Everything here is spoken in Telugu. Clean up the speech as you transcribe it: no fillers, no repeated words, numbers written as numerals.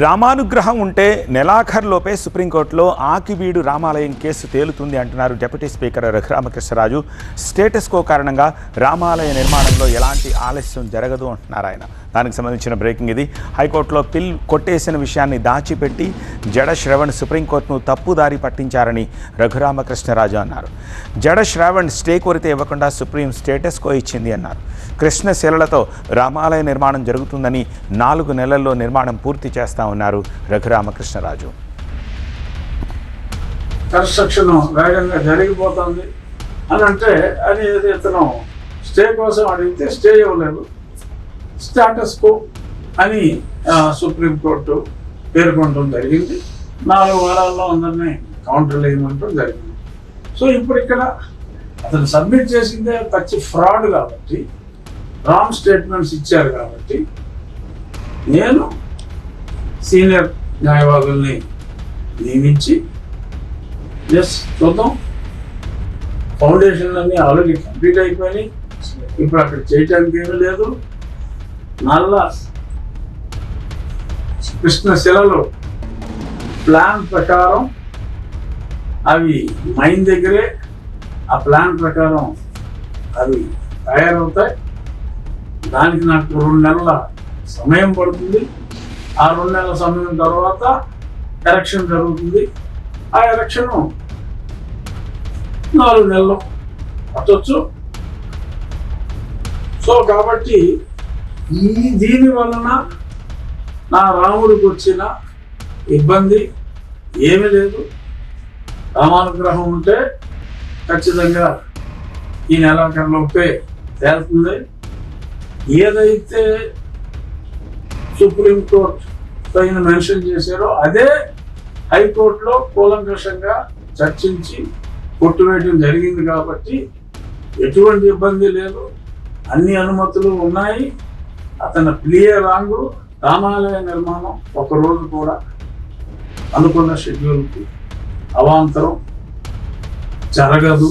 రామానుగ్రహం ఉంటే నెలాఖరులోపే సుప్రీంకోర్టులో ఆకివీడు రామాలయం కేసు తేలుతుంది అంటున్నారు deputy speaker Raghuramakrishnaraju. Status quo కారణంగా రామాలయ నిర్మాణంలో ఎలాంటి ఆలస్యం జరగదు అంటున్నారు ఆయన. దానికి సంబంధించిన బ్రేకింగ్ ఇది. హైకోర్టులో పిల్ కొట్టేసిన విషయాన్ని దాచిపెట్టి జడ శ్రవణ్ సుప్రీంకోర్టును తప్పుదారి పట్టించారని రఘురామకృష్ణరాజు అన్నారు. జడ శ్రవణ్ స్టే కోరితే ఇవ్వకుండా సుప్రీం స్టేటస్ కో ఇచ్చింది అన్నారు. కృష్ణశిలలతో రామాలయ నిర్మాణం జరుగుతుందని 4 నెలల్లో నిర్మాణం పూర్తి చేస్తామన్నారు రఘురామకృష్ణరాజు. కన్స్ట్రక్షన్ వేగంగా జరిగిపోతుంది అని అంటే అని ఇతను స్టే కోసం అడిగితే స్టే ఇవ్వలేదు, స్టేటస్ కో అని సుప్రీంకోర్టు పేర్కొనడం జరిగింది. 4 వారాల్లో అందరినీ కౌంటర్లు వేయమంటం జరిగింది. సో ఇప్పుడు ఇక్కడ అతను సబ్మిట్ చేసిందే పచ్చి ఫ్రాడ్ కాబట్టి, రాంగ్ స్టేట్మెంట్స్ ఇచ్చారు కాబట్టి నేను సీనియర్ న్యాయవాదుల్ని నియమించి చూద్దాం. ఫౌండేషన్లన్నీ ఆల్రెడీ కంప్లీట్ అయిపోయినాయి. ఇప్పుడు అక్కడ చేయటానికి ఏమీ లేదు. నల్ల కృష్ణశిలలు ప్లాన్ ప్రకారం అవి మైన్ దగ్గరే ఆ ప్లాన్ ప్రకారం అవి తయారవుతాయి. దానికి నాకు 2 నెలల సమయం పడుతుంది. ఆ 2 నెలల సమయం తర్వాత ఎలక్షన్ జరుగుతుంది. ఆ ఎలక్షన్ 4 నెలలు పట్టొచ్చు. సో కాబట్టి దీని వలన నా రాముడికి వచ్చిన ఇబ్బంది ఏమీ లేదు. రామానుగ్రహం ఉంటే ఖచ్చితంగా ఈ నెలాఖరులోపే తేలుతుంది. ఏదైతే సుప్రీంకోర్టు పైన మెన్షన్ చేశారో అదే హైకోర్టులో కూలంకషంగా చర్చించి కొట్టువేయడం జరిగింది కాబట్టి ఎటువంటి ఇబ్బంది లేదు. అన్ని అనుమతులు ఉన్నాయి. అతను క్లియర్ రాంగు. రామాలయ నిర్మాణం 1 రోజు కూడా అనుకున్న షెడ్యూల్కి అవాంతరం జరగదు.